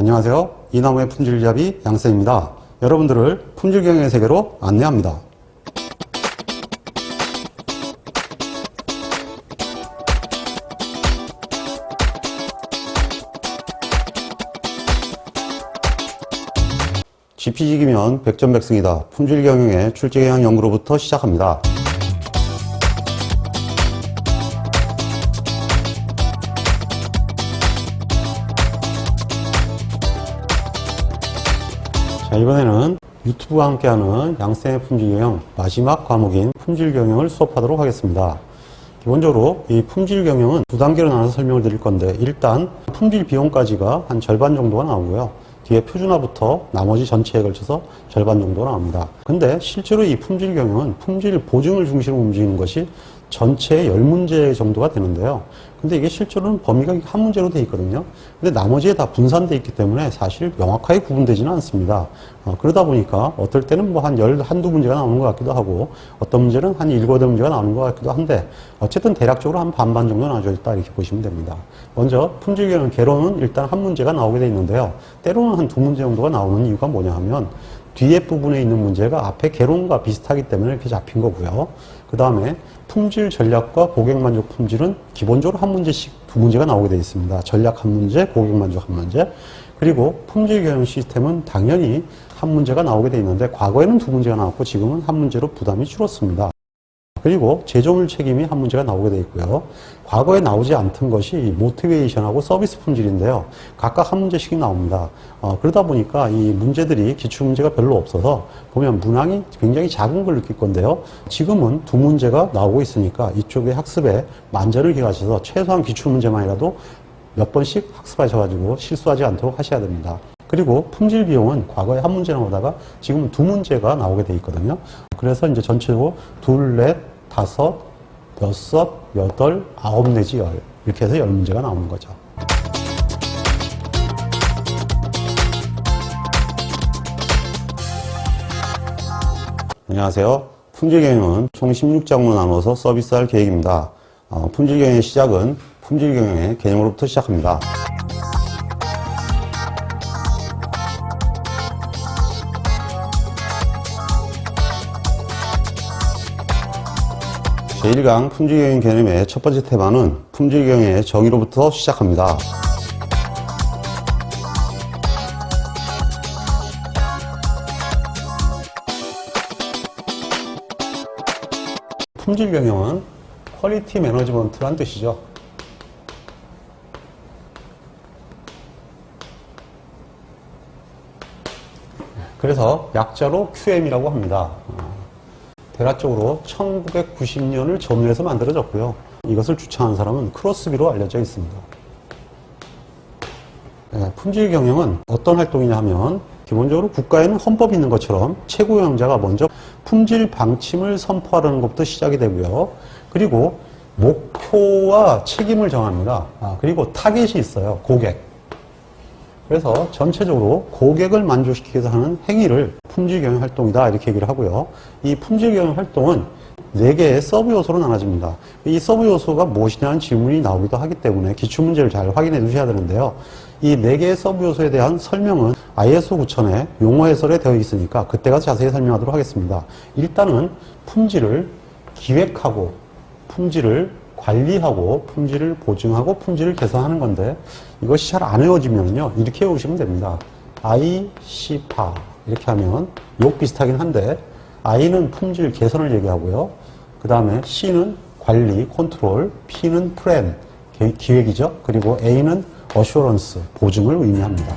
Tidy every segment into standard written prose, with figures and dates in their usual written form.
안녕하세요. 이나무의 품질잡이 양쌤입니다. 여러분들을 품질경영의 세계로 안내합니다. GP직이면 백전백승이다. 품질경영의 출제경영 연구로부터 시작합니다. 자, 이번에는 유튜브와 함께하는 양쌤의 품질경영 마지막 과목인 품질경영을 수업하도록 하겠습니다. 기본적으로 이 품질경영은 두 단계로 나눠서 설명을 드릴 건데, 일단 품질 비용까지가 한 절반 정도가 나오고요. 뒤에 표준화부터 나머지 전체에 걸쳐서 절반 정도가 나옵니다. 근데 실제로 이 품질 경영은 품질 보증을 중심으로 움직이는 것이 전체의 10문제 정도가 되는데요. 근데 이게 실제로는 범위가 한 문제로 되어 있거든요. 근데 나머지에 다 분산되어 있기 때문에 사실 명확하게 구분되지는 않습니다. 그러다 보니까 어떨 때는 뭐 한 한두 문제가 나오는 것 같기도 하고, 어떤 문제는 한 7, 8문제가 나오는 것 같기도 한데, 어쨌든 대략적으로 한 반반 정도 나눠져 있다 이렇게 보시면 됩니다. 먼저 품질 경영 개론은 일단 한 문제가 나오게 되어 있는데요. 때로는 한 두 문제 정도가 나오는 이유가 뭐냐 하면, 뒤에 부분에 있는 문제가 앞에 개론과 비슷하기 때문에 이렇게 잡힌 거고요. 그 다음에 품질 전략과 고객 만족 품질은 기본적으로 한 문제씩 두 문제가 나오게 되어 있습니다. 전략 한 문제, 고객 만족 한 문제. 그리고 품질 경영 시스템은 당연히 한 문제가 나오게 되어 있는데, 과거에는 두 문제가 나왔고 지금은 한 문제로 부담이 줄었습니다. 그리고 제조물 책임이 한 문제가 나오게 되어 있고요. 과거에 나오지 않던 것이 모티베이션하고 서비스 품질인데요. 각각 한 문제씩 나옵니다. 그러다 보니까 이 문제들이 기출문제가 별로 없어서 보면 문항이 굉장히 작은 걸 느낄 건데요. 지금은 두 문제가 나오고 있으니까 이쪽에 학습에 만전을 기하셔서 최소한 기출문제만이라도 몇 번씩 학습하셔가지고 실수하지 않도록 하셔야 됩니다. 그리고 품질 비용은 과거에 한 문제 나오다가 지금은 두 문제가 나오게 돼 있거든요. 그래서 이제 전체적으로 둘, 넷, 다섯, 여섯, 여덟, 아홉 내지 열, 이렇게 해서 10문제가 나오는 거죠. 안녕하세요. 품질경영은 총 16장으로 나눠서 서비스할 계획입니다. 품질경영의 시작은 품질경영의 개념으로부터 시작합니다. 제1강 품질경영 개념의 첫 번째 테마는 품질경영의 정의로부터 시작합니다. 품질경영은 퀄리티 매너지먼트란 뜻이죠. 그래서 약자로 QM이라고 합니다. 대략적으로 1990년을 전후해서 만들어졌고요. 이것을 주창한 사람은 크로스비로 알려져 있습니다. 품질 경영은 어떤 활동이냐 하면, 기본적으로 국가에는 헌법이 있는 것처럼 최고 영장자가 먼저 품질 방침을 선포하는 것부터 시작이 되고요. 그리고 목표와 책임을 정합니다. 그리고 타겟이 있어요. 고객. 그래서 전체적으로 고객을 만족시키기 위해서 하는 행위를 품질경영 활동이다 이렇게 얘기를 하고요. 이 품질경영 활동은 4개의 서브 요소로 나눠집니다. 이 서브 요소가 무엇이냐는 질문이 나오기도 하기 때문에 기출문제를 잘 확인해 두셔야 되는데요. 이 4개의 서브 요소에 대한 설명은 ISO 9000의 용어 해설에 되어 있으니까 그때 가서 자세히 설명하도록 하겠습니다. 일단은 품질을 기획하고, 품질을 관리하고, 품질을 보증하고, 품질을 개선하는 건데, 이것이 잘 안 외워지면요, 이렇게 외우시면 됩니다. I, C, 파 이렇게 하면 욕 비슷하긴 한데, I는 품질 개선을 얘기하고요. 그 다음에 C는 관리, 컨트롤, P는 플랜, 기획이죠. 그리고 A는 어슈어런스, 보증을 의미합니다.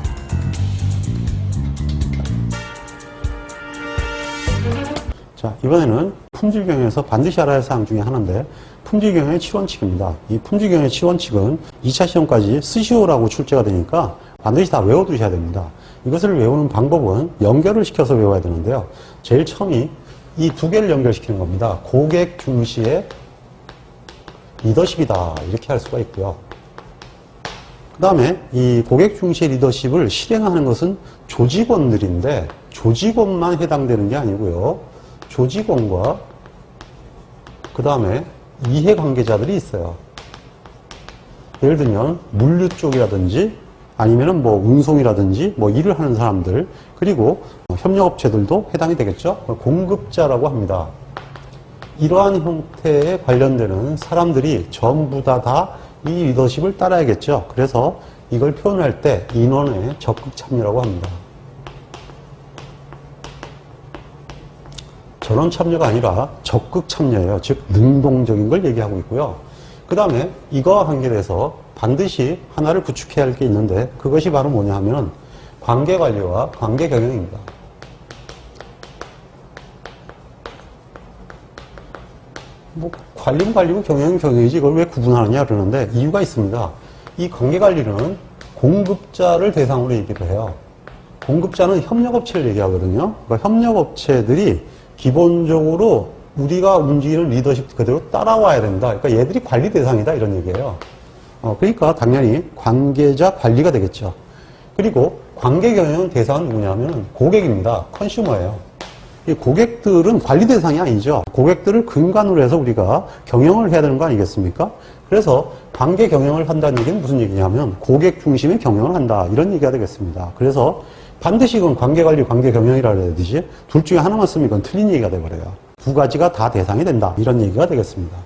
자, 이번에는 품질경영에서 반드시 알아야 할 사항 중에 하나인데, 품질경영의 7원칙입니다. 이 품질경영의 7원칙은 2차 시험까지 스시오라고 출제가 되니까 반드시 다 외워두셔야 됩니다. 이것을 외우는 방법은 연결을 시켜서 외워야 되는데요. 제일 처음이 이 두 개를 연결시키는 겁니다. 고객 중시의 리더십이다 이렇게 할 수가 있고요. 그 다음에 이 고객 중시의 리더십을 실행하는 것은 조직원들인데, 조직원만 해당되는 게 아니고요. 조직원과 그 다음에 이해관계자들이 있어요. 예를 들면 물류 쪽이라든지 아니면은 뭐 운송이라든지 뭐 일을 하는 사람들, 그리고 협력업체들도 해당이 되겠죠. 공급자라고 합니다. 이러한 형태에 관련되는 사람들이 전부 다 이 리더십을 따라야겠죠. 그래서 이걸 표현할 때 인원의 적극 참여라고 합니다. 전원 참여가 아니라 적극 참여예요. 즉 능동적인 걸 얘기하고 있고요. 그 다음에 이거와 관계돼서 반드시 하나를 구축해야 할 게 있는데, 그것이 바로 뭐냐 하면 관계관리와 관계경영입니다. 뭐 관리는 관리고 경영은 경영이지 이걸 왜 구분하느냐 그러는데 이유가 있습니다. 이 관계관리는 공급자를 대상으로 얘기를 해요. 공급자는 협력업체를 얘기하거든요. 그러니까 협력업체들이 기본적으로 우리가 움직이는 리더십 그대로 따라와야 된다. 그러니까 얘들이 관리 대상이다 이런 얘기예요. 그러니까 당연히 관계자 관리가 되겠죠. 그리고 관계경영 대상은 누구냐면 고객입니다. 컨슈머예요. 이 고객들은 관리 대상이 아니죠. 고객들을 근간으로 해서 우리가 경영을 해야 되는 거 아니겠습니까? 그래서 관계 경영을 한다는 얘기는 무슨 얘기냐면 고객 중심의 경영을 한다 이런 얘기가 되겠습니다. 그래서 반드시 이건 관계관리, 관계경영이라 해야 되지 둘 중에 하나만 쓰면 이건 틀린 얘기가 돼버려요. 두 가지가 다 대상이 된다 이런 얘기가 되겠습니다.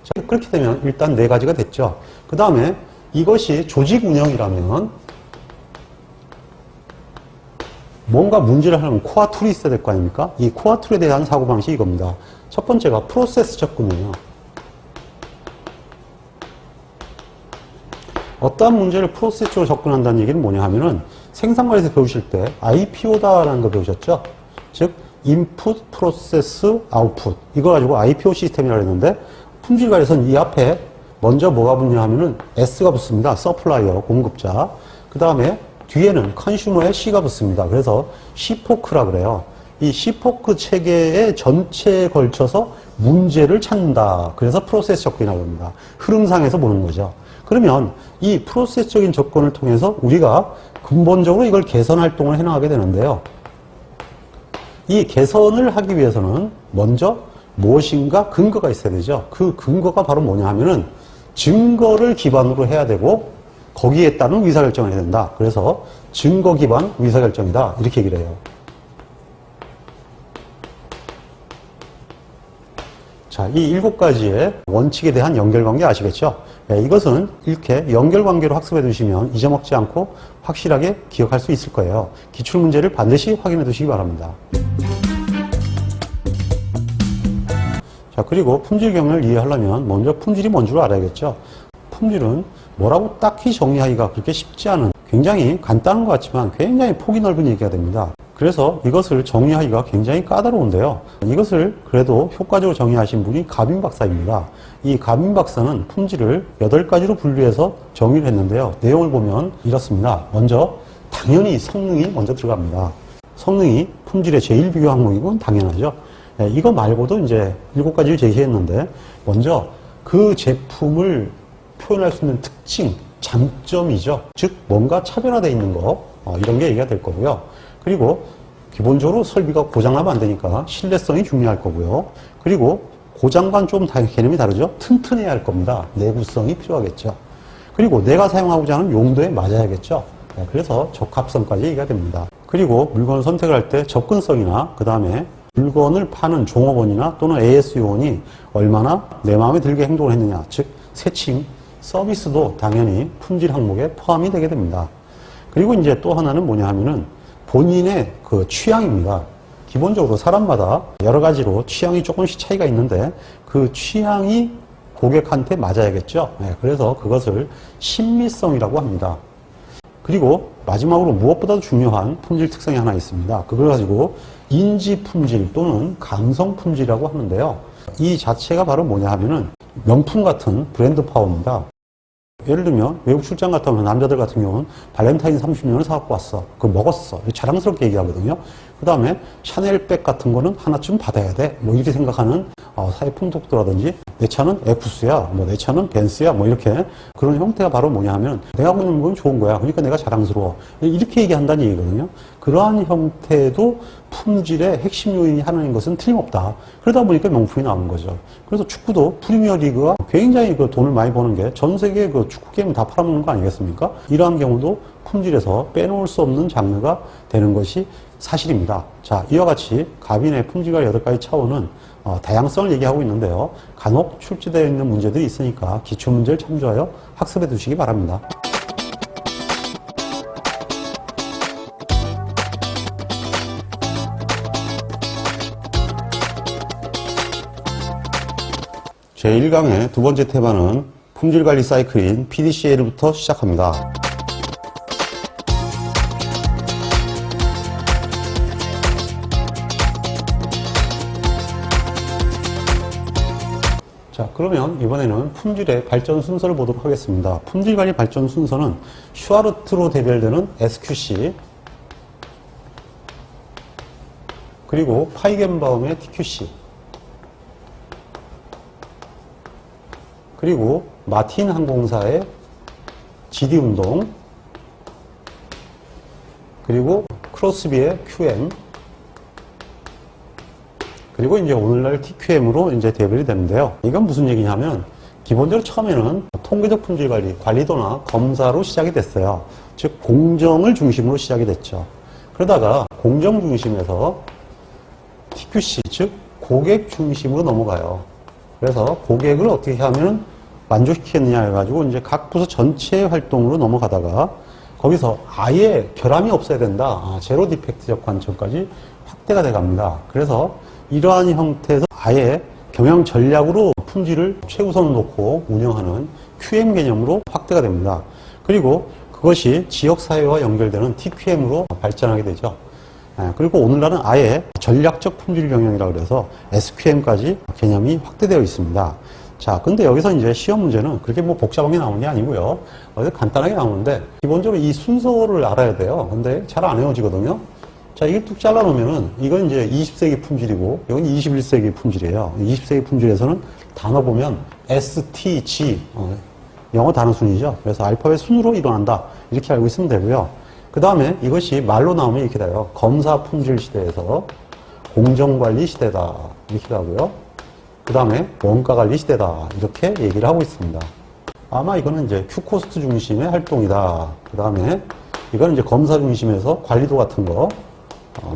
자, 그렇게 되면 일단 네 가지가 됐죠. 그 다음에 이것이 조직 운영이라면 뭔가 문제를 하려면 코어 툴이 있어야 될 거 아닙니까? 이 코어 툴에 대한 사고방식이 이겁니다. 첫 번째가 프로세스 접근이에요. 어떠한 문제를 프로세스로 접근한다는 얘기는 뭐냐 하면은 생산관에서 배우실 때 IPO다라는 거 배우셨죠? 즉 인풋, 프로세스, 아웃풋 이거 가지고 IPO 시스템이라고 했는데 품질관에서는 이 앞에 먼저 뭐가 붙냐 하면은 S가 붙습니다. 서플라이어, 공급자. 그 다음에 뒤에는 컨슈머의 C가 붙습니다. 그래서 C포크라 그래요. 이 C포크 체계의 전체에 걸쳐서 문제를 찾는다. 그래서 프로세스 접근이라고 합니다. 흐름상에서 보는 거죠. 그러면 이 프로세스적인 접근을 통해서 우리가 근본적으로 이걸 개선 활동을 해나가게 되는데요. 이 개선을 하기 위해서는 먼저 무엇인가 근거가 있어야 되죠. 그 근거가 바로 뭐냐 하면은 증거를 기반으로 해야 되고 거기에 따른 의사결정을 해야 된다. 그래서 증거 기반 의사결정이다. 이렇게 얘기를 해요. 자, 이 7가지의 원칙에 대한 연결관계 아시겠죠? 네, 이것은 이렇게 연결관계로 학습해 두시면 잊어먹지 않고 확실하게 기억할 수 있을 거예요. 기출문제를 반드시 확인해 두시기 바랍니다. 자, 그리고 품질 경영을 이해하려면 먼저 품질이 뭔 줄 알아야겠죠? 품질은 뭐라고 딱히 정의하기가 그렇게 쉽지 않은 굉장히 간단한 것 같지만 굉장히 폭이 넓은 얘기가 됩니다. 그래서 이것을 정의하기가 굉장히 까다로운데요. 이것을 그래도 효과적으로 정의하신 분이 가빈 박사입니다. 이 가빈 박사는 품질을 8가지로 분류해서 정의를 했는데요. 내용을 보면 이렇습니다. 먼저 당연히 성능이 먼저 들어갑니다. 성능이 품질의 제일 비교 항목이고 당연하죠. 네, 이거 말고도 이제 7가지를 제시했는데 먼저 그 제품을 표현할 수 있는 특징, 장점이죠. 즉 뭔가 차별화되어 있는 거 이런 게 얘기가 될 거고요. 그리고 기본적으로 설비가 고장나면 안 되니까 신뢰성이 중요할 거고요. 그리고 고장과는 좀 개념이 다르죠. 튼튼해야 할 겁니다. 내구성이 필요하겠죠. 그리고 내가 사용하고자 하는 용도에 맞아야겠죠. 그래서 적합성까지 얘기가 됩니다. 그리고 물건을 선택을 할 때 접근성이나 그 다음에 물건을 파는 종업원이나 또는 AS 요원이 얼마나 내 마음에 들게 행동을 했느냐. 즉 세칭, 서비스도 당연히 품질 항목에 포함이 되게 됩니다. 그리고 이제 또 하나는 뭐냐 하면은 본인의 그 취향입니다. 기본적으로 사람마다 여러 가지로 취향이 조금씩 차이가 있는데 그 취향이 고객한테 맞아야겠죠. 네, 그래서 그것을 신미성이라고 합니다. 그리고 마지막으로 무엇보다도 중요한 품질 특성이 하나 있습니다. 그걸 가지고 인지 품질 또는 감성 품질이라고 하는데요. 이 자체가 바로 뭐냐 하면은 명품 같은 브랜드 파워입니다. 예를 들면 외국 출장 갔다 오면 남자들 같은 경우는 발렌타인 30년을 사갖고 왔어. 그거 먹었어. 자랑스럽게 얘기하거든요. 그 다음에 샤넬백 같은 거는 하나쯤 받아야 돼. 뭐 이렇게 생각하는 사회 풍속도라든지 내 차는 에쿠스야. 뭐 내 차는 벤츠야. 뭐 이렇게 그런 형태가 바로 뭐냐 하면 내가 보는 건 좋은 거야. 그러니까 내가 자랑스러워. 이렇게 얘기한다는 얘기거든요. 그러한 형태도 품질의 핵심 요인이 하나인 것은 틀림없다. 그러다 보니까 명품이 나오는 거죠. 그래서 축구도 프리미어 리그가 굉장히 그 돈을 많이 버는 게 전 세계 그 축구 게임 다 팔아먹는 거 아니겠습니까? 이러한 경우도 품질에서 빼놓을 수 없는 장르가 되는 것이 사실입니다. 자, 이와 같이 가빈의 품질과 8가지 차원은 다양성을 얘기하고 있는데요. 간혹 출제되어 있는 문제들이 있으니까 기출문제를 참조하여 학습해 두시기 바랍니다. 제1강의 두 번째 테마는 품질관리 사이클인 PDCA부터 시작합니다. 자, 그러면 이번에는 품질의 발전 순서를 보도록 하겠습니다. 품질관리 발전 순서는 슈아르트로 대별되는 SQC, 그리고 파이겐바움의 TQC, 그리고 마틴 항공사의 GD운동, 그리고 크로스비의 QM, 그리고 이제 오늘날 TQM으로 이제 대별이 되는데요. 이건 무슨 얘기냐면, 기본적으로 처음에는 통계적 품질 관리, 관리도나 검사로 시작이 됐어요. 즉, 공정을 중심으로 시작이 됐죠. 그러다가 공정 중심에서 TQC, 즉, 고객 중심으로 넘어가요. 그래서 고객을 어떻게 하면 만족시켰느냐 해가지고 이제 각 부서 전체의 활동으로 넘어가다가 거기서 아예 결함이 없어야 된다. 제로 디펙트적 관점까지 확대가 돼 갑니다. 그래서 이러한 형태에서 아예 경영 전략으로 품질을 최우선으로 놓고 운영하는 QM 개념으로 확대가 됩니다. 그리고 그것이 지역사회와 연결되는 TQM으로 발전하게 되죠. 그리고 오늘날은 아예 전략적 품질 경영이라고 그래서 SQM까지 개념이 확대되어 있습니다. 자, 근데 여기서 이제 시험 문제는 그렇게 뭐 복잡한 게 나오는 게 아니고요. 간단하게 나오는데, 기본적으로 이 순서를 알아야 돼요. 근데 잘 안 외워지거든요. 자, 이게 뚝 잘라놓으면은, 이건 이제 20세기 품질이고, 이건 21세기 품질이에요. 20세기 품질에서는 단어 보면 S, T, G, 영어 단어 순이죠. 그래서 알파벳 순으로 일어난다. 이렇게 알고 있으면 되고요. 그 다음에 이것이 말로 나오면 이렇게 돼요. 검사 품질 시대에서 공정관리 시대다. 이렇게 가고요. 그 다음에 원가관리 시대다. 이렇게 얘기를 하고 있습니다. 아마 이거는 이제 Q코스트 중심의 활동이다. 그 다음에 이거는 이제 검사 중심에서 관리도 같은 거,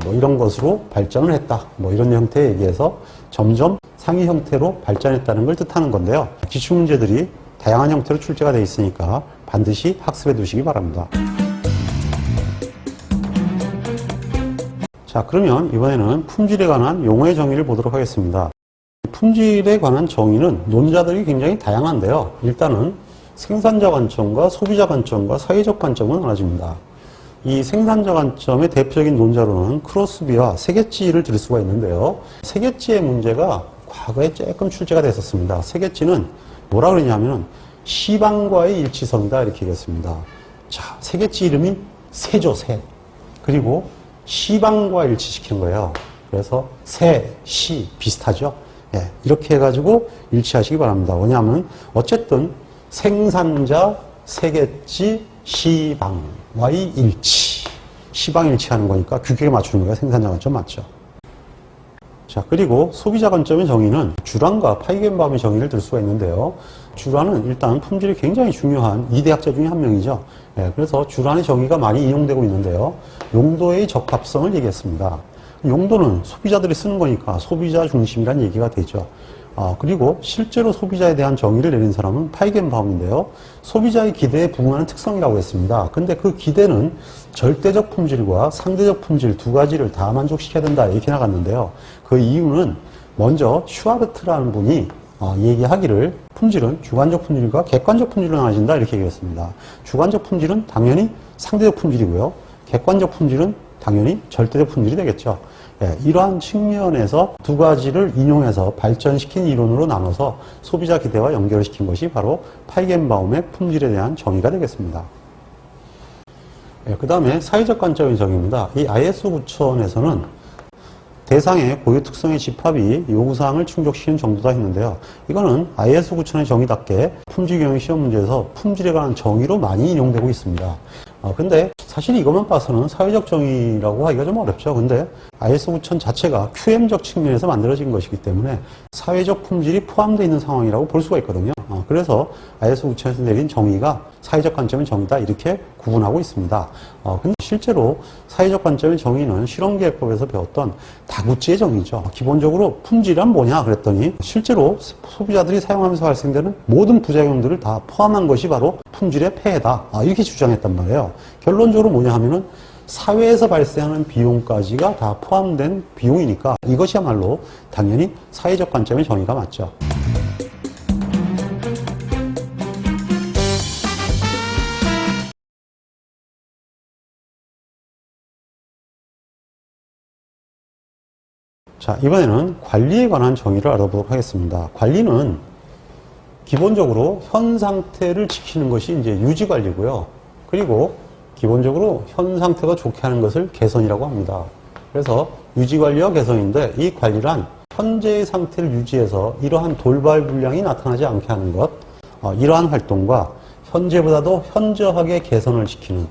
뭐 이런 것으로 발전을 했다. 뭐 이런 형태에 얘기해서 점점 상위 형태로 발전했다는 걸 뜻하는 건데요. 기출문제들이 다양한 형태로 출제가 되어 있으니까 반드시 학습해 두시기 바랍니다. 자, 그러면 이번에는 품질에 관한 용어의 정의를 보도록 하겠습니다. 품질에 관한 정의는 논자들이 굉장히 다양한데요. 일단은 생산자 관점과 소비자 관점과 사회적 관점은 나눠집니다. 이 생산자 관점의 대표적인 논자로는 크로스비와 세계지를 들 수가 있는데요. 세계지의 문제가 과거에 조금 출제가 됐었습니다. 세계지는 뭐라 그러냐면 시방과의 일치성이다 이렇게 얘기했습니다. 자, 세계지 이름이 세죠, 세. 그리고 시방과 일치시키는 거예요. 그래서 세, 시 비슷하죠. 예, 이렇게 해가지고 일치하시기 바랍니다. 왜냐하면 어쨌든 생산자, 세계지, 시방과의 일치. 시방 일치하는 거니까 규격에 맞추는 거예요. 생산자 관점 맞죠. 자, 그리고 소비자 관점의 정의는 주란과 파이겐바움의 정의를 들 수가 있는데요. 주란은 일단 품질이 굉장히 중요한 이대학자 중에 한 명이죠. 예, 그래서 주란의 정의가 많이 인용되고 있는데요. 용도의 적합성을 얘기했습니다. 용도는 소비자들이 쓰는 거니까 소비자 중심이라는 얘기가 되죠. 그리고 실제로 소비자에 대한 정의를 내린 사람은 파이겐바움인데요. 소비자의 기대에 부응하는 특성이라고 했습니다. 근데 그 기대는 절대적 품질과 상대적 품질 두 가지를 다 만족시켜야 된다 이렇게 나갔는데요. 그 이유는 먼저 슈아르트라는 분이 얘기하기를 품질은 주관적 품질과 객관적 품질로 나눠진다 이렇게 얘기했습니다. 주관적 품질은 당연히 상대적 품질이고요. 객관적 품질은 당연히 절대적 품질이 되겠죠. 예, 이러한 측면에서 두 가지를 인용해서 발전시킨 이론으로 나눠서 소비자 기대와 연결시킨 것이 바로 파이겐바움의 품질에 대한 정의가 되겠습니다. 예, 그 다음에 사회적 관점의 정의입니다. 이 ISO 9000에서는 대상의 고유 특성의 집합이 요구사항을 충족시키는 정도다 했는데요. 이거는 ISO 9000의 정의답게 품질 경영 시험 문제에서 품질에 관한 정의로 많이 인용되고 있습니다. 근데 사실 이것만 봐서는 사회적 정의라고 하기가 좀 어렵죠. 근데 ISO 9000 자체가 QM적 측면에서 만들어진 것이기 때문에 사회적 품질이 포함되어 있는 상황이라고 볼 수가 있거든요. 그래서 ISO 9000에서 내린 정의가 사회적 관점의 정의다 이렇게 구분하고 있습니다. 근데 실제로 사회적 관점의 정의는 실험계획법에서 배웠던 다구치의 정의죠. 기본적으로 품질이란 뭐냐 그랬더니 실제로 소비자들이 사용하면서 발생되는 모든 부작용들을 다 포함한 것이 바로 품질의 폐해다. 이렇게 주장했단 말이에요. 결론적으로 뭐냐 하면은 사회에서 발생하는 비용까지가 다 포함된 비용이니까 이것이야말로 당연히 사회적 관점의 정의가 맞죠. 자, 이번에는 관리에 관한 정의를 알아보도록 하겠습니다. 관리는 기본적으로 현 상태를 지키는 것이 이제 유지 관리고요. 그리고 기본적으로 현 상태가 좋게 하는 것을 개선이라고 합니다. 그래서 유지 관리와 개선인데 이 관리란 현재의 상태를 유지해서 이러한 돌발 불량이 나타나지 않게 하는 것, 이러한 활동과 현재보다도 현저하게 개선을 시키는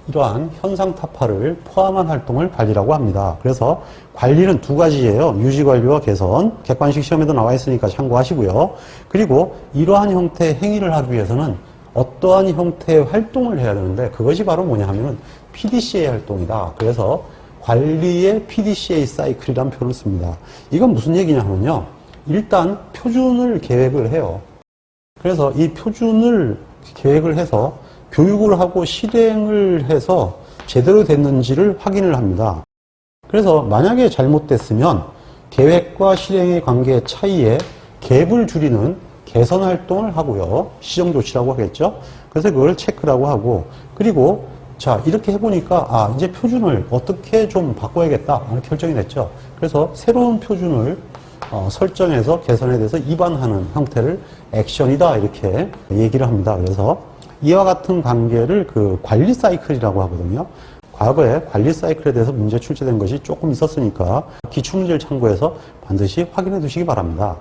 이러한 현상 타파를 포함한 활동을 관리라고 합니다. 그래서 관리는 두 가지예요. 유지관리와 개선. 객관식 시험에도 나와 있으니까 참고하시고요. 그리고 이러한 형태의 행위를 하기 위해서는 어떠한 형태의 활동을 해야 되는데 그것이 바로 뭐냐 하면은 PDCA 활동이다. 그래서 관리의 PDCA 사이클이라는 표현을 씁니다. 이건 무슨 얘기냐 하면요. 일단 표준을 계획을 해요. 그래서 이 표준을 계획을 해서 교육을 하고 실행을 해서 제대로 됐는지를 확인을 합니다. 그래서 만약에 잘못됐으면 계획과 실행의 관계의 차이에 갭을 줄이는 개선 활동을 하고요. 시정 조치라고 하겠죠. 그래서 그걸 체크라고 하고 그리고 자 이렇게 해보니까 이제 표준을 어떻게 좀 바꿔야겠다 하는 결정이 됐죠. 그래서 새로운 표준을 설정해서 개선에 대해서 입안하는 형태를 액션이다 이렇게 얘기를 합니다. 그래서 이와 같은 관계를 그 관리 사이클이라고 하거든요. 과거에 관리 사이클에 대해서 문제 출제된 것이 조금 있었으니까 기출문제를 참고해서 반드시 확인해 두시기 바랍니다.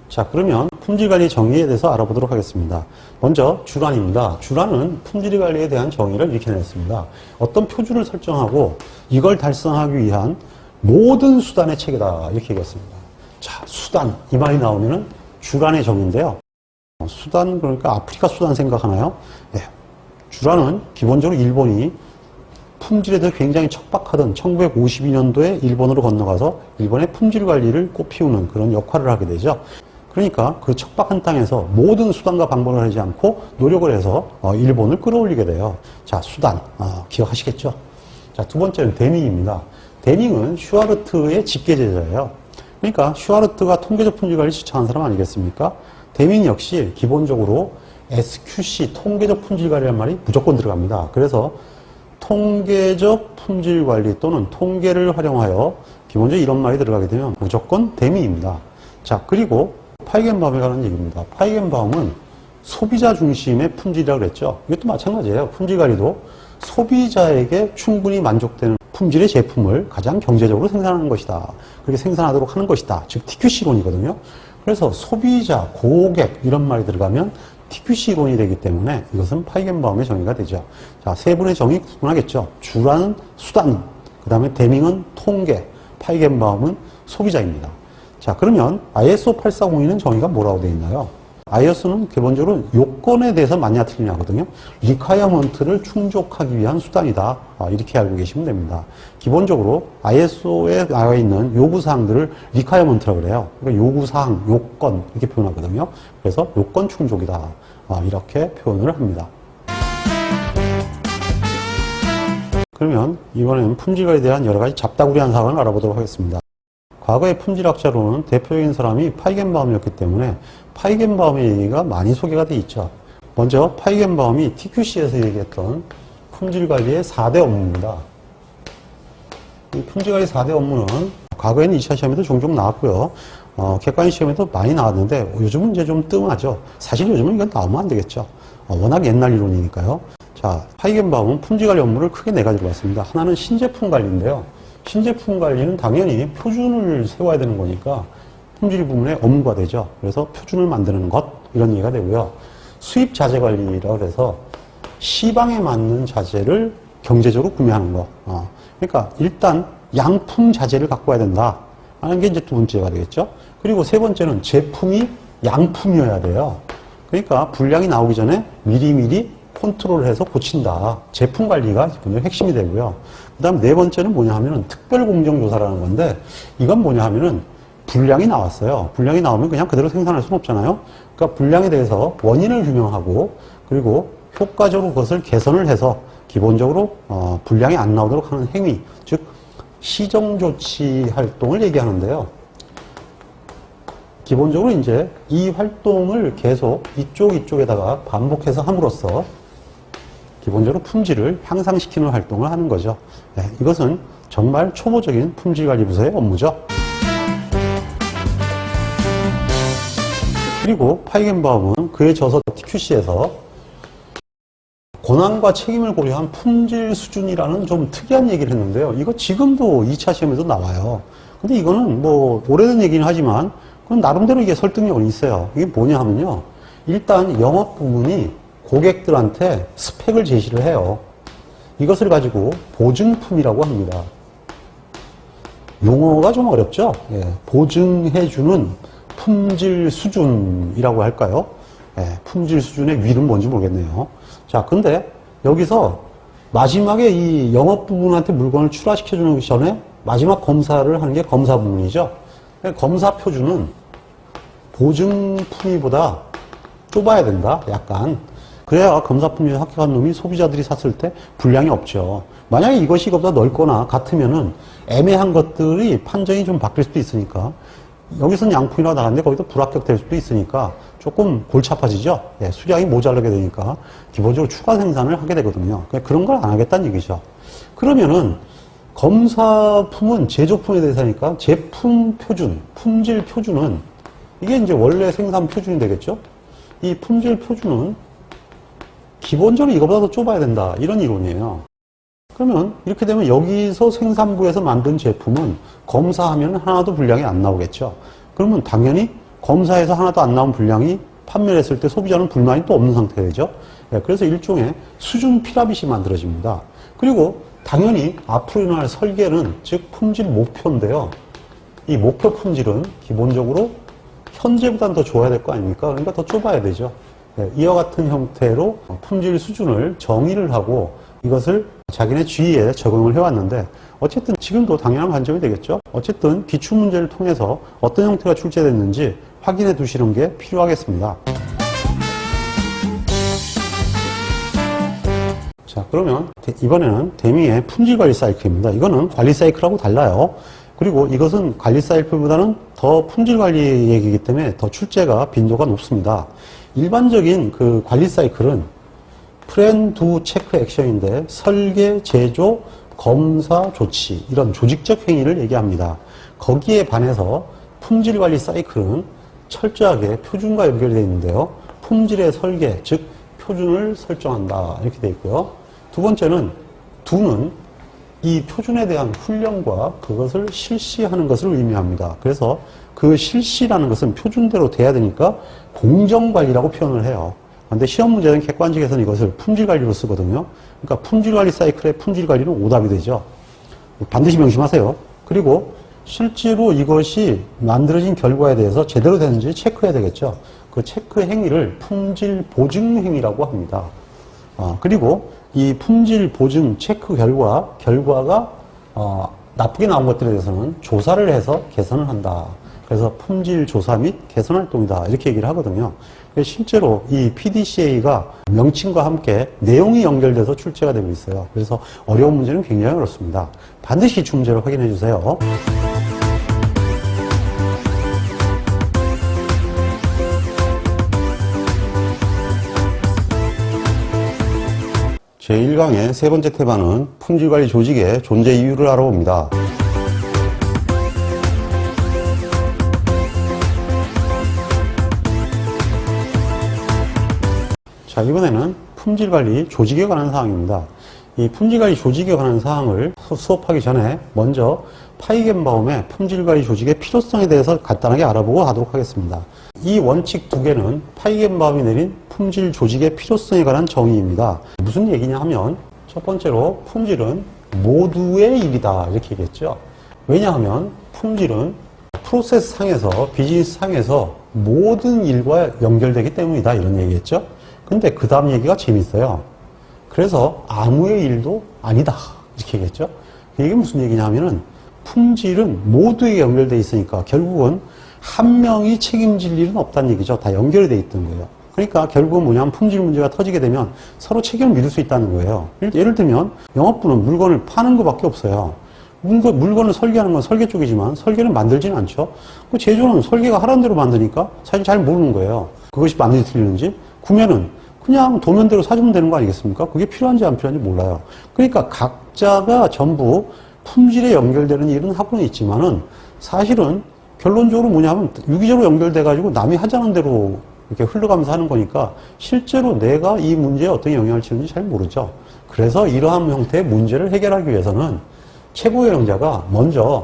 자, 그러면 품질관리 정의에 대해서 알아보도록 하겠습니다. 먼저 주란입니다. 주란은 품질관리에 대한 정의를 이렇게 냈습니다. 어떤 표준을 설정하고 이걸 달성하기 위한 모든 수단의 체계다 이렇게 얘기했습니다. 자, 수단 이 말이 나오면은 주란의 정의인데요. 수단 그러니까 아프리카 수단 생각하나요? 네. 주란은 기본적으로 일본이 품질에 대해 굉장히 척박하던 1952년도에 일본으로 건너가서 일본의 품질 관리를 꽃피우는 그런 역할을 하게 되죠. 그러니까 그 척박한 땅에서 모든 수단과 방법을 하지 않고 노력을 해서 일본을 끌어올리게 돼요. 자, 수단 기억하시겠죠? 자, 두 번째는 데밍입니다. 데밍은 슈아르트의 직계제자예요. 그러니까 슈아르트가 통계적 품질관리를 지향한 사람 아니겠습니까? 데밍 역시 기본적으로 SQC, 통계적 품질관리라는 말이 무조건 들어갑니다. 그래서 통계적 품질관리 또는 통계를 활용하여 기본적으로 이런 말이 들어가게 되면 무조건 데밍입니다. 자, 그리고 파이겐바움에 관한 얘기입니다. 파이겐바움은 소비자 중심의 품질이라고 그랬죠. 이것도 마찬가지예요. 품질관리도 소비자에게 충분히 만족되는 품질의 제품을 가장 경제적으로 생산하는 것이다. 그렇게 생산하도록 하는 것이다. 즉 TQC론이거든요. 그래서 소비자, 고객 이런 말이 들어가면 TQC론이 되기 때문에 이것은 파이겐바움의 정의가 되죠. 자, 세 분의 정의 구분하겠죠. 주라는 수단, 그 다음에 데밍은 통계, 파이겐바움은 소비자입니다. 자, 그러면 ISO 8402는 정의가 뭐라고 되어 있나요? ISO는 기본적으로 요건에 대해서 맞냐 틀리냐 하거든요. 리콰이어먼트를 충족하기 위한 수단이다. 이렇게 알고 계시면 됩니다. 기본적으로 ISO에 나와 있는 요구사항들을 리콰이어먼트라고 그래요. 그러니까 요구사항, 요건 이렇게 표현하거든요. 그래서 요건 충족이다. 이렇게 표현을 합니다. 그러면 이번에는 품질에 대한 여러 가지 잡다구리한 사항을 알아보도록 하겠습니다. 과거의 품질학자로는 대표적인 사람이 파이겐바움이었기 때문에 파이겐바움의 얘기가 많이 소개가 돼 있죠. 먼저 파이겐바움이 TQC에서 얘기했던 품질관리의 4대 업무입니다. 이 품질관리 4대 업무는 과거에는 2차 시험에도 종종 나왔고요. 객관식 시험에도 많이 나왔는데 요즘은 이제 좀 뜸하죠. 사실 요즘은 이건 나오면 안 되겠죠. 워낙 옛날 이론이니까요. 자, 파이겐바움은 품질관리 업무를 크게 네 가지로 봤습니다. 하나는 신제품 관리인데요. 신제품 관리는 당연히 표준을 세워야 되는 거니까 품질 부문의 업무가 되죠. 그래서 표준을 만드는 것. 이런 얘기가 되고요. 수입 자재 관리라고 해서 시방에 맞는 자재를 경제적으로 구매하는 거. 그러니까 일단 양품 자재를 갖고 와야 된다 하는 게 이제 두 번째가 되겠죠. 그리고 세 번째는 제품이 양품이어야 돼요. 그러니까 불량이 나오기 전에 미리미리 컨트롤을 해서 고친다. 제품 관리가 기본적으로 핵심이 되고요. 그 다음 네 번째는 뭐냐 하면은 특별공정조사라는 건데, 이건 뭐냐 하면은 불량이 나왔어요. 불량이 나오면 그냥 그대로 생산할 수는 없잖아요. 그러니까 불량에 대해서 원인을 규명하고, 그리고 효과적으로 그것을 개선을 해서 기본적으로 불량이 안 나오도록 하는 행위, 즉 시정조치 활동을 얘기하는데요. 기본적으로 이제 이 활동을 계속 이쪽에다가 반복해서 함으로써 기본적으로 품질을 향상시키는 활동을 하는 거죠. 네, 이것은 정말 초보적인 품질관리부서의 업무죠. 그리고 파이겐바움은 그에 져서 TQC에서 권한과 책임을 고려한 품질 수준이라는 좀 특이한 얘기를 했는데요. 이거 지금도 2차 시험에도 나와요. 근데 이거는 뭐 오래된 얘기는 하지만 그건 나름대로 이게 설득력은 있어요. 이게 뭐냐 하면요. 일단 영업 부문이 고객들한테 스펙을 제시를 해요. 이것을 가지고 보증품이라고 합니다. 용어가 좀 어렵죠? 예, 보증해주는 품질 수준이라고 할까요? 예, 품질 수준의 위는 뭔지 모르겠네요. 자, 근데 여기서 마지막에 이 영업 부분한테 물건을 출하시켜주는 전에 마지막 검사를 하는 게 검사 부분이죠. 검사 표준은 보증품위보다 좁아야 된다, 약간. 그래야 검사품위에 합격한 놈이 소비자들이 샀을 때 불량이 없죠. 만약에 이것이 이것보다 넓거나 같으면은 애매한 것들이 판정이 좀 바뀔 수도 있으니까, 여기서는 양품이라고 나갔는데 거기도 불합격될 수도 있으니까 조금 골치 아파지죠. 예, 수량이 모자라게 되니까 기본적으로 추가 생산을 하게 되거든요. 그런 걸 안 하겠다는 얘기죠. 그러면은 검사품은 제조품에 대해서 하니까 제품 표준, 품질 표준은 이게 이제 원래 생산 표준이 되겠죠. 이 품질 표준은 기본적으로 이거보다 더 좁아야 된다, 이런 이론이에요. 그러면 이렇게 되면 여기서 생산부에서 만든 제품은 검사하면 하나도 분량이 안 나오겠죠. 그러면 당연히 검사에서 하나도 안 나온 분량이 판매를 했을 때 소비자는 불만이 또 없는 상태가 되죠. 그래서 일종의 수준 피라밋이 만들어집니다. 그리고 당연히 앞으로 일어날 설계는 즉 품질 목표인데요. 이 목표 품질은 기본적으로 현재보다는 더 좋아야 될 거 아닙니까? 그러니까 더 좁아야 되죠. 이와 같은 형태로 품질 수준을 정의를 하고 이것을 자기네 주의에 적용을 해왔는데, 어쨌든 지금도 당연한 관점이 되겠죠. 어쨌든 기출문제를 통해서 어떤 형태가 출제됐는지 확인해 두시는 게 필요하겠습니다. 자, 그러면 이번에는 대미의 품질관리 사이클입니다. 이거는 관리 사이클하고 달라요. 그리고 이것은 관리 사이클보다는 더 품질관리 얘기이기 때문에 더 출제가 빈도가 높습니다. 일반적인 그 관리 사이클은 플랜, 두, 체크, 액션인데 설계, 제조, 검사, 조치 이런 조직적 행위를 얘기합니다. 거기에 반해서 품질관리 사이클은 철저하게 표준과 연결되어 있는데요. 품질의 설계, 즉 표준을 설정한다, 이렇게 되어 있고요. 두 번째는 두는 이 표준에 대한 훈련과 그것을 실시하는 것을 의미합니다. 그래서 그 실시라는 것은 표준대로 돼야 되니까 공정관리라고 표현을 해요. 근데 시험 문제는 객관식에서는 이것을 품질관리로 쓰거든요. 그러니까 품질관리 사이클의 품질관리는 오답이 되죠. 반드시 명심하세요. 그리고 실제로 이것이 만들어진 결과에 대해서 제대로 되는지 체크해야 되겠죠. 그 체크 행위를 품질 보증 행위라고 합니다. 그리고 이 품질 보증 체크 결과가 나쁘게 나온 것들에 대해서는 조사를 해서 개선을 한다. 그래서 품질 조사 및 개선 활동이다, 이렇게 얘기를 하거든요. 실제로 이 PDCA가 명칭과 함께 내용이 연결돼서 출제가 되고 있어요. 그래서 어려운 문제는 굉장히 어렵습니다. 반드시 기출 문제를 확인해 주세요. 제1강의 세 번째 테마는 품질관리 조직의 존재 이유를 알아봅니다. 자, 이번에는 품질관리 조직에 관한 사항입니다. 이 품질관리 조직에 관한 사항을 수업하기 전에 먼저 파이겐바움의 품질관리 조직의 필요성에 대해서 간단하게 알아보고 하도록 하겠습니다. 이 원칙 두 개는 파이겐바움이 내린 품질 조직의 필요성에 관한 정의입니다. 무슨 얘기냐 하면 첫 번째로 품질은 모두의 일이다 이렇게 얘기했죠. 왜냐하면 품질은 프로세스 상에서 비즈니스 상에서 모든 일과 연결되기 때문이다 이런 얘기했죠. 근데 그 다음 얘기가 재밌어요. 그래서 아무의 일도 아니다 이렇게 얘기했죠. 이게 무슨 얘기냐 하면은 품질은 모두에게 연결되어 있으니까 결국은 한 명이 책임질 일은 없다는 얘기죠. 다 연결이 되어 있던 거예요. 그러니까 결국은 뭐냐면 품질 문제가 터지게 되면 서로 책임을 믿을 수 있다는 거예요. 예를 들면 영업부는 물건을 파는 것밖에 없어요. 물건을 설계하는 건 설계 쪽이지만 설계는 만들지는 않죠. 그 제조는 설계가 하라는 대로 만드니까 사실 잘 모르는 거예요. 그것이 맞는지 틀리는지. 구매는 그냥 도면대로 사주면 되는 거 아니겠습니까? 그게 필요한지 안 필요한지 몰라요. 그러니까 각자가 전부 품질에 연결되는 일은 하고는 있지만은 사실은 결론적으로 뭐냐면 유기적으로 연결돼가지고 남이 하자는 대로 이렇게 흘러가면서 하는 거니까 실제로 내가 이 문제에 어떤 영향을 치는지 잘 모르죠. 그래서 이러한 형태의 문제를 해결하기 위해서는 최고의 영자가 먼저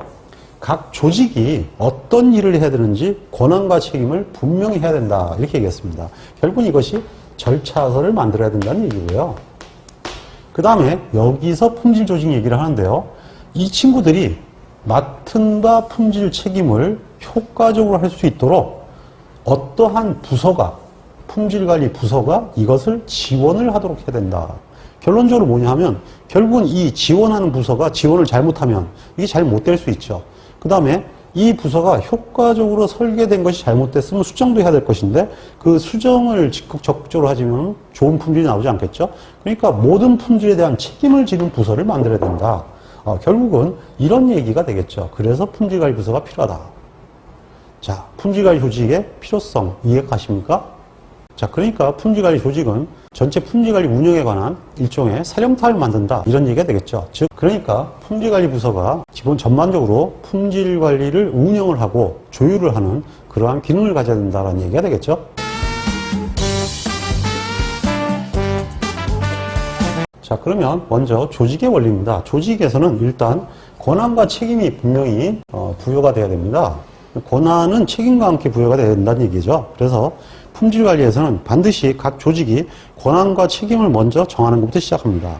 각 조직이 어떤 일을 해야 되는지 권한과 책임을 분명히 해야 된다 이렇게 얘기했습니다. 결국은 이것이 절차서를 만들어야 된다는 얘기고요. 그 다음에 여기서 품질 조직 얘기를 하는데요. 이 친구들이 맡은 바 품질 책임을 효과적으로 할 수 있도록 어떠한 부서가 품질관리 부서가 이것을 지원을 하도록 해야 된다. 결론적으로 뭐냐 하면 결국은 이 지원하는 부서가 지원을 잘못하면 이게 잘 못 될 수 있죠. 그 다음에 이 부서가 효과적으로 설계된 것이 잘못됐으면 수정도 해야 될 것인데 그 수정을 적극적으로 하지만 좋은 품질이 나오지 않겠죠. 그러니까 모든 품질에 대한 책임을 지는 부서를 만들어야 된다. 결국은 이런 얘기가 되겠죠. 그래서 품질관리 부서가 필요하다. 자, 품질관리 조직의 필요성 이해가십니까? 자, 그러니까 품질관리 조직은 전체 품질관리 운영에 관한 일종의 사령탑을 만든다 이런 얘기가 되겠죠. 즉 그러니까 품질관리 부서가 기본 전반적으로 품질관리를 운영을 하고 조율을 하는 그러한 기능을 가져야 된다는 얘기가 되겠죠. 자, 그러면 먼저 조직의 원리입니다. 조직에서는 일단 권한과 책임이 분명히 부여가 돼야 됩니다. 권한은 책임과 함께 부여가 돼야 된다는 얘기죠. 그래서 품질관리에서는 반드시 각 조직이 권한과 책임을 먼저 정하는 것부터 시작합니다.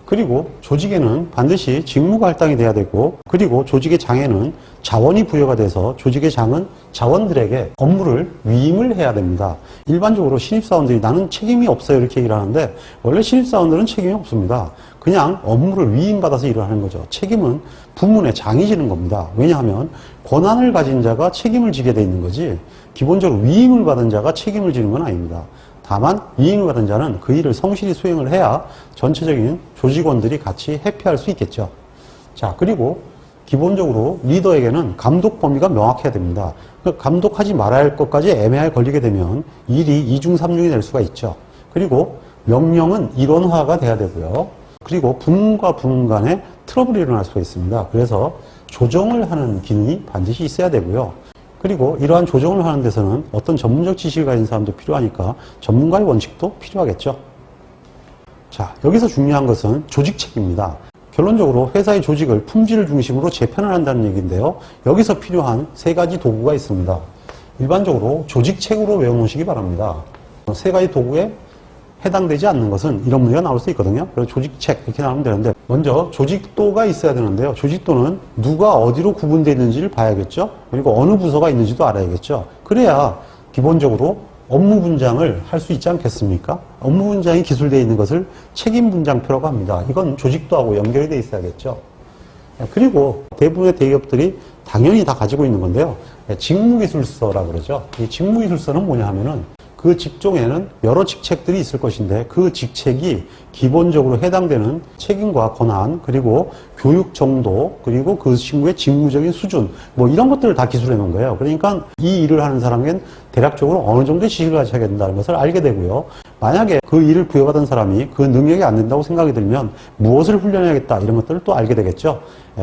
그리고 조직에는 반드시 직무가 할당이 돼야 되고, 그리고 조직의 장에는 자원이 부여가 돼서 조직의 장은 자원들에게 업무를 위임을 해야 됩니다. 일반적으로 신입사원들이 나는 책임이 없어요 이렇게 얘기를 하는데 원래 신입사원들은 책임이 없습니다. 그냥 업무를 위임받아서 일을 하는 거죠. 책임은 부문의 장이 지는 겁니다. 왜냐하면 권한을 가진 자가 책임을 지게 돼 있는 거지 기본적으로 위임을 받은 자가 책임을 지는 건 아닙니다. 다만 위임을 받은 자는 그 일을 성실히 수행을 해야 전체적인 조직원들이 같이 회피할 수 있겠죠. 자, 그리고 기본적으로 리더에게는 감독 범위가 명확해야 됩니다. 감독하지 말아야 할 것까지 애매하게 걸리게 되면 일이 이중삼중이 될 수가 있죠. 그리고 명령은 일원화가 돼야 되고요. 그리고 부문과 부문 간에 트러블이 일어날 수가 있습니다. 그래서 조정을 하는 기능이 반드시 있어야 되고요. 그리고 이러한 조정을 하는 데서는 어떤 전문적 지식을 가진 사람도 필요하니까 전문가의 원칙도 필요하겠죠. 자, 여기서 중요한 것은 조직책입니다. 결론적으로 회사의 조직을 품질을 중심으로 재편을 한다는 얘기인데요. 여기서 필요한 세 가지 도구가 있습니다. 일반적으로 조직책으로 외워놓으시기 바랍니다. 세 가지 도구에 해당되지 않는 것은 이런 문제가 나올 수 있거든요. 그래서 조직책 이렇게 나오면 되는데 먼저 조직도가 있어야 되는데요. 조직도는 누가 어디로 구분되어 있는지를 봐야겠죠. 그리고 어느 부서가 있는지도 알아야겠죠. 그래야 기본적으로 업무 분장을 할 수 있지 않겠습니까? 업무 분장이 기술되어 있는 것을 책임 분장표라고 합니다. 이건 조직도하고 연결이 되어 있어야겠죠. 그리고 대부분의 대기업들이 당연히 다 가지고 있는 건데요. 직무기술서라고 그러죠. 이 직무기술서는 뭐냐 하면은 그 직종에는 여러 직책들이 있을 것인데 그 직책이 기본적으로 해당되는 책임과 권한 그리고 교육 정도 그리고 그 친구의 직무적인 수준 뭐 이런 것들을 다 기술해 놓은 거예요. 그러니까 이 일을 하는 사람에겐 대략적으로 어느 정도의 지식을 가져야 된다는 것을 알게 되고요. 만약에 그 일을 부여받은 사람이 그 능력이 안 된다고 생각이 들면 무엇을 훈련해야겠다 이런 것들을 또 알게 되겠죠.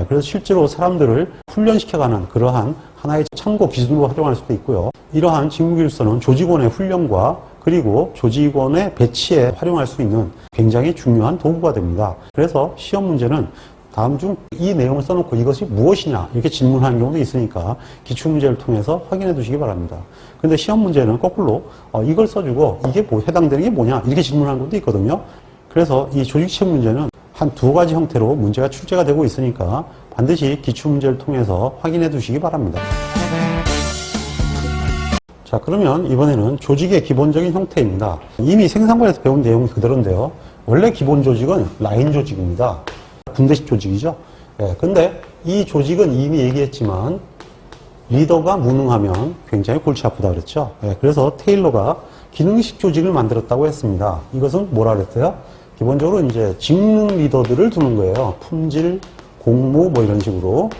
그래서 실제로 사람들을 훈련시켜가는 그러한 하나의 참고 기준으로 활용할 수도 있고요. 이러한 직무기술서는 조직원의 훈련과 그리고 조직원의 배치에 활용할 수 있는 굉장히 중요한 도구가 됩니다. 그래서 시험 문제는 다음 중 이 내용을 써놓고 이것이 무엇이냐 이렇게 질문하는 경우도 있으니까 기출문제를 통해서 확인해 두시기 바랍니다. 근데 시험 문제는 거꾸로 이걸 써주고 이게 뭐 해당되는 게 뭐냐 이렇게 질문하는 것도 있거든요. 그래서 이 조직시험 문제는 한 두 가지 형태로 문제가 출제가 되고 있으니까 반드시 기출문제를 통해서 확인해 두시기 바랍니다. 자, 그러면 이번에는 조직의 기본적인 형태입니다. 이미 생산과에서 배운 내용이 그대로인데요. 원래 기본 조직은 라인 조직입니다. 군대식 조직이죠. 예, 근데 이 조직은 이미 얘기했지만 리더가 무능하면 굉장히 골치 아프다 그랬죠. 예, 그래서 테일러가 기능식 조직을 만들었다고 했습니다. 이것은 뭐라 그랬어요? 기본적으로 이제 직능 리더들을 두는 거예요. 품질, 공무 뭐 이런 식으로.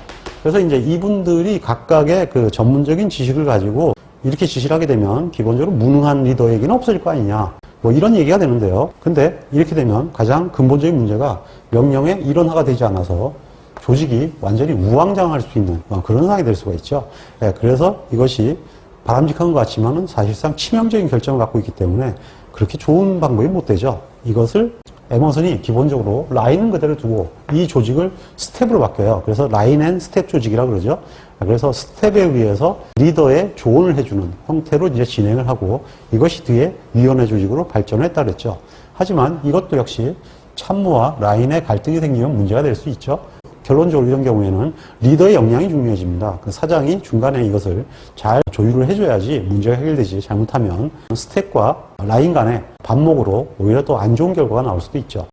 그래서 이제 이분들이 각각의 그 전문적인 지식을 가지고 이렇게 지시를 하게 되면 기본적으로 무능한 리더에게는 없어질 거 아니냐. 뭐 이런 얘기가 되는데요. 근데 이렇게 되면 가장 근본적인 문제가 명령의 일원화가 되지 않아서 조직이 완전히 우왕좌왕할 수 있는 그런 상황이 될 수가 있죠. 예, 그래서 이것이 바람직한 것 같지만은 사실상 치명적인 결정을 갖고 있기 때문에 그렇게 좋은 방법이 못 되죠. 이것을 에머슨이 기본적으로 라인은 그대로 두고 이 조직을 스텝으로 바뀌어요. 그래서 라인 앤 스텝 조직이라고 그러죠. 그래서 스텝에 의해서 리더의 조언을 해주는 형태로 이제 진행을 하고 이것이 뒤에 위원회 조직으로 발전을 했다 그랬죠. 하지만 이것도 역시 참모와 라인의 갈등이 생기면 문제가 될 수 있죠. 결론적으로 이런 경우에는 리더의 역량이 중요해집니다. 그 사장이 중간에 이것을 잘 조율을 해줘야지 문제가 해결되지, 잘못하면 스텝과 라인 간의 반목으로 오히려 또 안 좋은 결과가 나올 수도 있죠.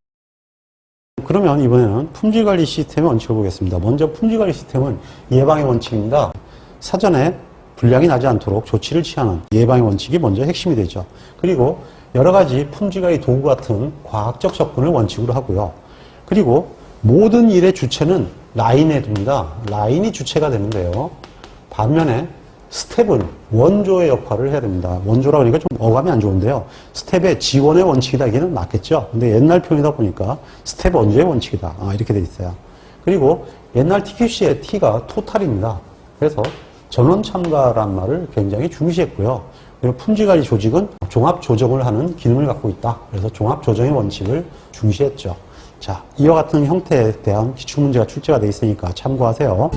그러면 이번에는 품질관리 시스템의 원칙을 보겠습니다. 먼저 품질관리 시스템은 예방의 원칙입니다. 사전에 불량이 나지 않도록 조치를 취하는 예방의 원칙이 먼저 핵심이 되죠. 그리고 여러 가지 품질관리 도구 같은 과학적 접근을 원칙으로 하고요. 그리고 모든 일의 주체는 라인에 둡니다. 라인이 주체가 되는데요. 반면에 스텝은 원조의 역할을 해야 됩니다. 원조라고 하니까 좀 어감이 안 좋은데요. 스텝의 지원의 원칙이다. 이게는 맞겠죠. 근데 옛날 표현이다 보니까 스텝 원조의 원칙이다. 이렇게 돼 있어요. 그리고 옛날 TQC의 T가 토탈입니다. 그래서 전원 참가란 말을 굉장히 중시했고요. 그리고 품질관리 조직은 종합 조정을 하는 기능을 갖고 있다. 그래서 종합 조정의 원칙을 중시했죠. 자, 이와 같은 형태에 대한 기출문제가 출제가 되어 있으니까 참고하세요.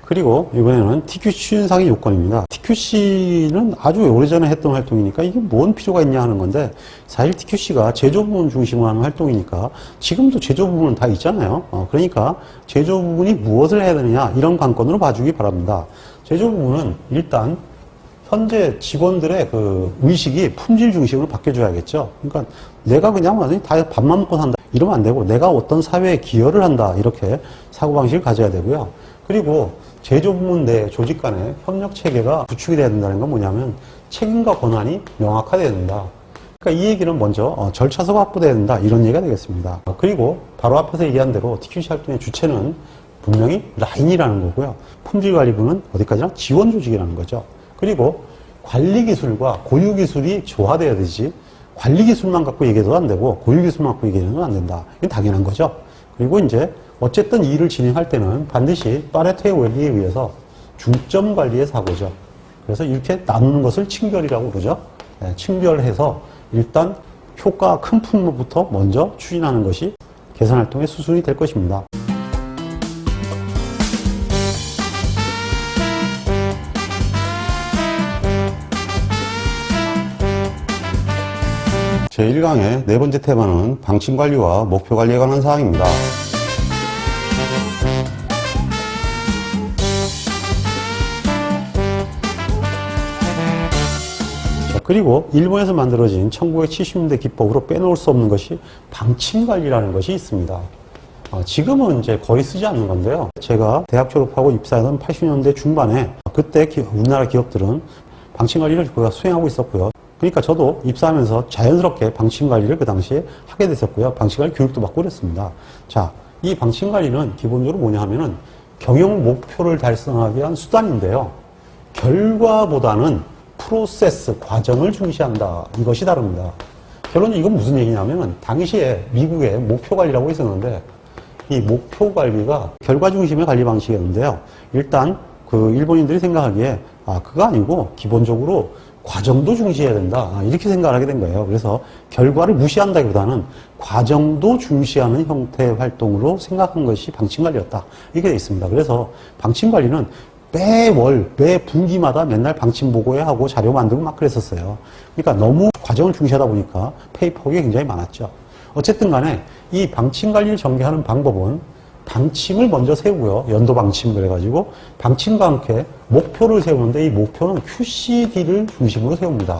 그리고 이번에는 TQC 추진상의 요건입니다. TQC는 아주 오래전에 했던 활동이니까 이게 뭔 필요가 있냐 하는 건데 사실 TQC가 제조 부분 중심으로 하는 활동이니까 지금도 제조 부분은 다 있잖아요. 그러니까 제조 부분이 무엇을 해야 되느냐 이런 관건으로 봐주기 바랍니다. 제조 부분은 일단 현재 직원들의 그 의식이 품질 중심으로 바뀌어줘야겠죠. 그러니까 내가 그냥 완전히 다 밥만 먹고 산다 이러면 안 되고 내가 어떤 사회에 기여를 한다 이렇게 사고방식을 가져야 되고요. 그리고 제조 부문 내 조직 간의 협력 체계가 구축이 돼야 된다는 건 뭐냐면 책임과 권한이 명확화돼야 된다. 그러니까 이 얘기는 먼저 절차서가 확보돼야 된다 이런 얘기가 되겠습니다. 그리고 바로 앞에서 얘기한 대로 TQC 활동의 주체는 분명히 라인이라는 거고요. 품질관리부는 어디까지나 지원 조직이라는 거죠. 그리고 관리기술과 고유기술이 조화돼야 되지 관리기술만 갖고 얘기해도 안 되고 고유기술만 갖고 얘기해도 안 된다. 이건 당연한 거죠. 그리고 이제 어쨌든 일을 진행할 때는 반드시 파레토의 원리에 의해서 중점 관리의 사고죠. 그래서 이렇게 나누는 것을 층별이라고 그러죠. 층별해서 일단 효과가 큰 품목부터 먼저 추진하는 것이 개선활동의 수순이 될 것입니다. 제1강의 네 번째 테마는 방침관리와 목표관리에 관한 사항입니다. 그리고 일본에서 만들어진 1970년대 기법으로 빼놓을 수 없는 것이 방침관리라는 것이 있습니다. 지금은 이제 거의 쓰지 않는 건데요. 제가 대학 졸업하고 입사하던 80년대 중반에 그때 우리나라 기업들은 방침관리를 수행하고 있었고요. 그러니까 저도 입사하면서 자연스럽게 방침관리를 그 당시에 하게 됐었고요. 방침관리 교육도 받고 그랬습니다. 자, 이 방침관리는 기본적으로 뭐냐 하면은 경영 목표를 달성하기 위한 수단인데요. 결과보다는 프로세스, 과정을 중시한다. 이것이 다릅니다. 결론은 이건 무슨 얘기냐면 당시에 미국의 목표관리라고 있었는데 이 목표관리가 결과 중심의 관리 방식이었는데요. 일단 그 일본인들이 생각하기에 그거 아니고 기본적으로 과정도 중시해야 된다. 이렇게 생각을 하게 된 거예요. 그래서 결과를 무시한다기보다는 과정도 중시하는 형태의 활동으로 생각한 것이 방침관리였다. 이렇게 되어 있습니다. 그래서 방침관리는 매월, 매 분기마다 맨날 방침 보고회 하고 자료 만들고 막 그랬었어요. 그러니까 너무 과정을 중시하다 보니까 페이퍼가 굉장히 많았죠. 어쨌든 간에 이 방침관리를 전개하는 방법은 방침을 먼저 세우고요. 연도 방침 그래가지고 방침과 함께 목표를 세우는데 이 목표는 QCD를 중심으로 세웁니다.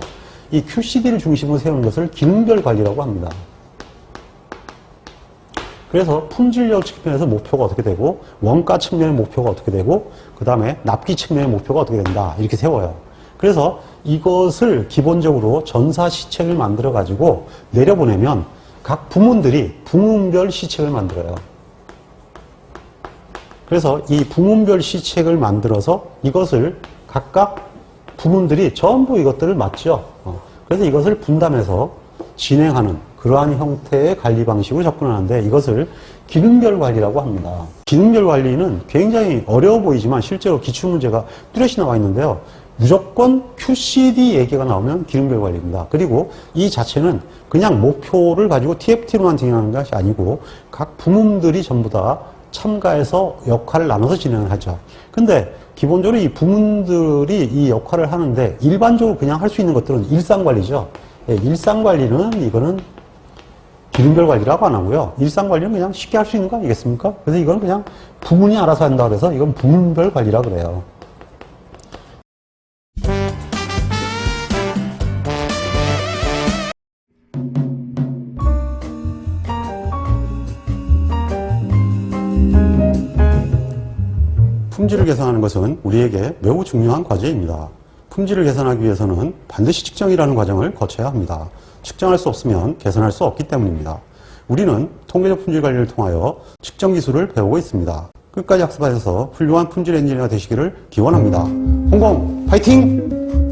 이 QCD를 중심으로 세우는 것을 기능별 관리라고 합니다. 그래서 품질력 측면에서 목표가 어떻게 되고 원가 측면의 목표가 어떻게 되고 그 다음에 납기 측면의 목표가 어떻게 된다 이렇게 세워요. 그래서 이것을 기본적으로 전사 시책을 만들어 가지고 내려보내면 각 부문들이 부문별 시책을 만들어요. 그래서 이 부문별 시책을 만들어서 이것을 각각 부문들이 전부 이것들을 맡죠. 그래서 이것을 분담해서 진행하는 그러한 형태의 관리 방식으로 접근하는데 이것을 기능별 관리라고 합니다. 기능별 관리는 굉장히 어려워 보이지만 실제로 기출문제가 뚜렷이 나와 있는데요. 무조건 QCD 얘기가 나오면 기능별 관리입니다. 그리고 이 자체는 그냥 목표를 가지고 TFT로만 진행하는 것이 아니고 각 부문들이 전부 다 참가해서 역할을 나눠서 진행을 하죠. 근데 기본적으로 이 부문들이 이 역할을 하는데 일반적으로 그냥 할 수 있는 것들은 일상관리죠. 예, 일상관리는 이거는 기능별 관리라고 안 하고요. 일상관리는 그냥 쉽게 할 수 있는 거 아니겠습니까? 그래서 이건 그냥 부문이 알아서 한다 그래서 이건 부문별 관리라 그래요. 품질을 개선하는 것은 우리에게 매우 중요한 과제입니다. 품질을 개선하기 위해서는 반드시 측정이라는 과정을 거쳐야 합니다. 측정할 수 없으면 개선할 수 없기 때문입니다. 우리는 통계적 품질 관리를 통하여 측정 기술을 배우고 있습니다. 끝까지 학습하셔서 훌륭한 품질 엔지니어가 되시기를 기원합니다. 홍콩 파이팅!